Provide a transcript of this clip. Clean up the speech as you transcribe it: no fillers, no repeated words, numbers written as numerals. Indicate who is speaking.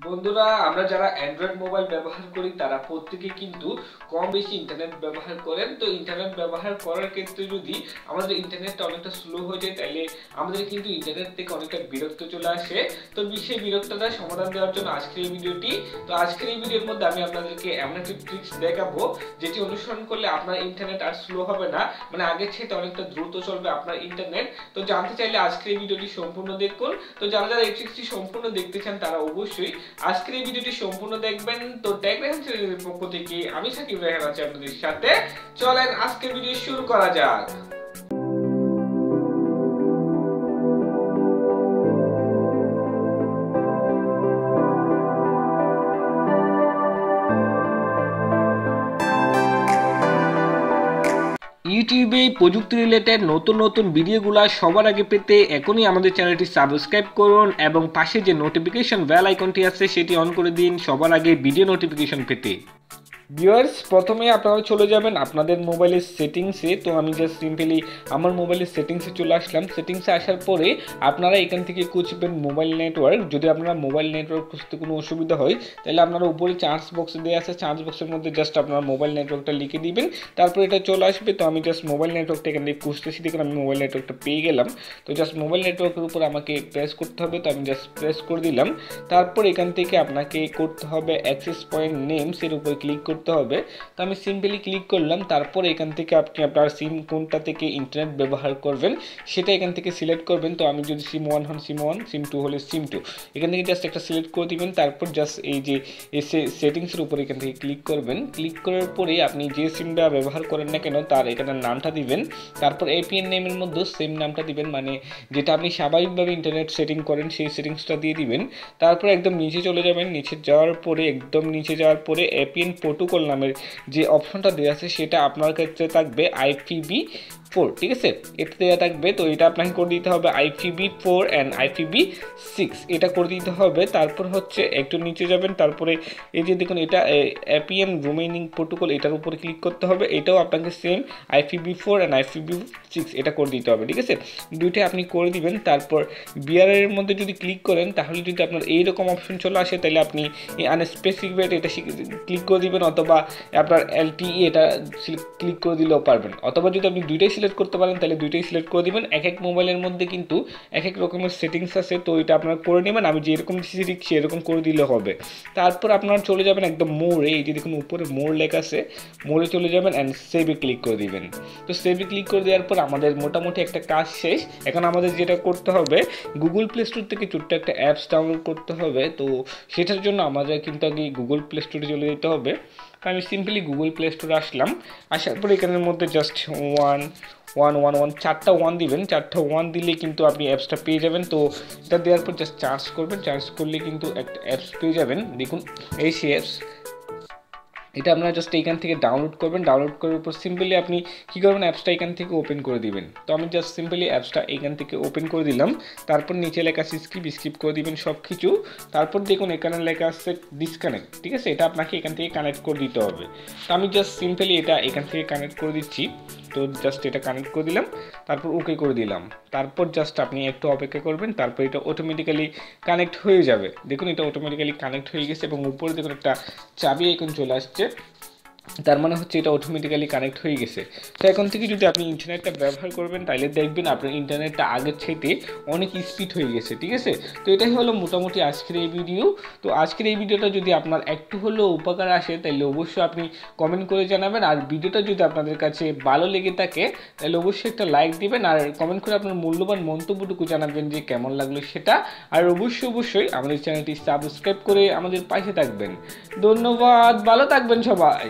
Speaker 1: বন্ধুরা, আমরা যারা অ্যান্ড্রয়েড মোবাইল ব্যবহার করি তারা প্রত্যেকে কিন্তু কম বেশি ইন্টারনেট ব্যবহার করেন। তো ইন্টারনেট ব্যবহার করার ক্ষেত্রে যদি আমাদের ইন্টারনেটটা অনেকটা স্লো হয়ে যায় তাহলে আমাদের কিন্তু ইন্টারনেট থেকে অনেকটা বিরক্ত চলে আসে। তো সেই বিরক্তটা সমাধান দেওয়ার জন্য আজকের এই ভিডিওটি। তো আজকের এই ভিডিওর মধ্যে আমি আপনাদেরকে এমন একটি ট্রিক্স দেখাবো যেটি অনুসরণ করলে আপনার ইন্টারনেট আর স্লো হবে না, মানে আগের চেয়ে অনেকটা দ্রুত চলবে আপনার ইন্টারনেট। তো জানতে চাইলে আজকের এই ভিডিওটি সম্পূর্ণ দেখুন। তো যারা যারা এই ট্রিক্সটি সম্পূর্ণ দেখতে চান তারা অবশ্যই আজকের এই ভিডিওটি সম্পূর্ণ দেখবেন। তো ট্যাগ রেহান চ্যানেলের পক্ষ থেকে আমি সাকিব রেহান আছি আপনাদের সাথে। চলেন আজকের ভিডিও শুরু করা যাক। ইউটিউবে প্রযুক্তি রিলেটেড নতুন নতুন ভিডিওগুলো সবার আগে পেতে এখনই আমাদের চ্যানেলটি সাবস্ক্রাইব করুন এবং পাশে যে নোটিফিকেশন বেল আইকনটি আছে সেটি অন করে দিন সবার আগে ভিডিও নোটিফিকেশন পেতে। ভিউয়ার্স, প্রথমে আপনারা চলে যাবেন আপনাদের মোবাইলের সেটিংসে। তো আমি জাস্ট সিম্পলি আমার মোবাইলের সেটিংসে চলে আসলাম। সেটিংসে আসার পরে আপনারা এখান থেকে খুঁজবেন মোবাইল নেটওয়ার্ক। যদি আপনারা মোবাইল নেটওয়ার্ক খুঁজতে কোনো অসুবিধা হয় তাহলে আপনারা উপরে চার্জ বক্স দেওয়া আছে, চার্জ বক্সের মধ্যে জাস্ট আপনারা মোবাইল নেটওয়ার্কটা লিখে দিবেন, তারপর এটা চলে আসবে। তো আমি জাস্ট মোবাইল নেটওয়ার্কটা এখান থেকে খুঁজতেছি, দেখুন আমি মোবাইল নেটওয়ার্কটা পেয়ে গেলাম। তো জাস্ট মোবাইল নেটওয়ার্কের উপর আমাকে প্রেস করতে হবে, তো আমি জাস্ট প্রেস করে দিলাম। তারপর এখান থেকে আপনাকে করতে হবে অ্যাক্সেস পয়েন্ট নেমস এর উপর ক্লিক করতে হবে। আমি সিম্পলি ক্লিক করলাম। তারপর এখান থেকে আপনি আপনার সিম কোনটা থেকে ইন্টারনেট ব্যবহার করবেন সেটা এখান থেকে সিলেক্ট করবেন। তো আমি যদি সিম 1 হন সিম 1, সিম 2 হলে সিম 2, এখান থেকে জাস্ট একটা সিলেক্ট করে দিবেন। তারপর জাস্ট এই যে সেটিংসের উপর এখান থেকে ক্লিক করবেন। ক্লিক করার পরে আপনি যে সিমটা ব্যবহার করেন না কেন তার এখানে নামটা দিবেন। তারপর এপিএন নেমের মধ্যে সেম নামটা দিবেন, মানে যেটা আপনি স্বাভাবিকভাবে ইন্টারনেট সেটিং করেন সেই সেটিংসটা দিয়ে দিবেন। তারপর একদম নিচে চলে যাবেন। নিচে যাওয়ার পরে একদম নিচে যাওয়ার পরে এপিএন প্রোটোকল নামের যে অপশনটা দেওয়া আছে সেটা আপনার ক্ষেত্রে থাকবে IPv4, ঠিক আছে, এটা দেওয়া থাকবে। তো এটা আপনাকে করে দিতে হবে IPv4 অ্যান্ড IPv6 এটা করে দিতে হবে। তারপর হচ্ছে একটু নিচে যাবেন, তারপরে এই যে দেখুন এটা APN রোমিং প্রোটোকল, এটার উপরে ক্লিক করতে হবে। এটাও আপনাকে সেম IPv4 অ্যান্ড IPv6 এটা করে দিতে হবে, ঠিক আছে, দুইটাই আপনি করে দিবেন। তারপর বিআরের মধ্যে যদি ক্লিক করেন তাহলে যদি আপনার এইরকম অপশন চলে আসে তাহলে আপনি আনস্পেসিফাইড এটা ক্লিক করে দিবেন, অথবা আপনার LTE এটা ক্লিক করে দিলেও পারবেন, অথবা যদি আপনি দুইটাই সিলেক্ট করতে পারেন তাহলে দুইটাই সিলেক্ট করে দিবেন। এক এক মোবাইলের মধ্যে কিন্তু এক এক রকমের সেটিংস আছে, তো এটা আপনারা করে নেবেন। আমি যেরকম দিচ্ছি ঠিক সেরকম করে দিলে হবে। তারপর আপনারা চলে যাবেন একদম মোড়ে, এই যে দেখুন উপরে মোড় লেখা আছে, মোড়ে চলে যাবেন অ্যান্ড সেভে ক্লিক করে দিবেন। তো সেভে ক্লিক করে দেওয়ার পর আমাদের মোটামুটি একটা কাজ শেষ। এখন আমাদের যেটা করতে হবে গুগল প্লে স্টোর থেকে ছোট্ট একটা অ্যাপস ডাউনলোড করতে হবে। তো সেটার জন্য আমাদের কিন্তু আগে গুগল প্লে স্টোরে চলে যেতে হবে। আমি সিম্পলি গুগল প্লে স্টোরে আসলাম। আসার পর এখানের মধ্যে জাস্ট 1 চারটা 1 দিবেন, চারটা 1 দিলে কিন্তু আপনি অ্যাপসটা পেয়ে যাবেন। তো এটা দেওয়ার পর জাস্ট চার্জ করবেন, চার্জ করলে কিন্তু একটা অ্যাপস পেয়ে যাবেন। দেখুন এই সেই অ্যাপস, এটা আপনারা জাস্ট এইখান থেকে ডাউনলোড করবেন। ডাউনলোড করার পর সিম্পলি আপনি কী করবেন, অ্যাপসটা এখান থেকে ওপেন করে দিবেন। তো আমি জাস্ট সিম্পলি অ্যাপসটা এইখান থেকে ওপেন করে দিলাম। তারপর নিচে লেখা আছে স্কিপ করে দিবেন সব কিছু। তারপর দেখুন এখানে লেখা আছে ডিসকানেক্ট, ঠিক আছে, এটা আপনাকে এখান থেকে কানেক্ট করে দিতে হবে। তো আমি জাস্ট সিম্পলি এটা এখান থেকে কানেক্ট করে দিচ্ছি। তো জাস্ট এটা কানেক্ট করে দিলাম, তারপর ওকে করে দিলাম। তারপর জাস্ট আপনি একটু অপেক্ষা করবেন, তারপর এটা অটোমেটিক্যালি কানেক্ট হয়ে যাবে। দেখুন এটা অটোমেটিক্যালি কানেক্ট হয়ে গেছে এবং উপরে দেখুন একটা চাবি আইকন চলে আসছে, তার মানে হচ্ছে এটা অটোমেটিক্যালি কানেক্ট হয়ে গেছে। তো এখন থেকে যদি আপনি ইন্টারনেটটা ব্যবহার করবেন তাহলে দেখবেন আপনার ইন্টারনেটটা আগের চাইতে অনেক স্পিড হয়ে গেছে, ঠিক আছে। তো এটাই হলো মোটামুটি আজকের এই ভিডিও। তো আজকের এই ভিডিওটা যদি আপনার একটু হলেও উপকার আসে তাহলে অবশ্যই আপনি কমেন্ট করে জানাবেন। আর ভিডিওটা যদি আপনাদের কাছে ভালো লেগে থাকে তাহলে অবশ্যই একটা লাইক দিবেন আর কমেন্ট করে আপনার মূল্যবান মন্তব্যটুকু জানাবেন যে কেমন লাগলো সেটা। আর অবশ্যই আমাদের চ্যানেলটি সাবস্ক্রাইব করে আমাদের পাশে থাকবেন। ধন্যবাদ, ভালো থাকবেন সবাই।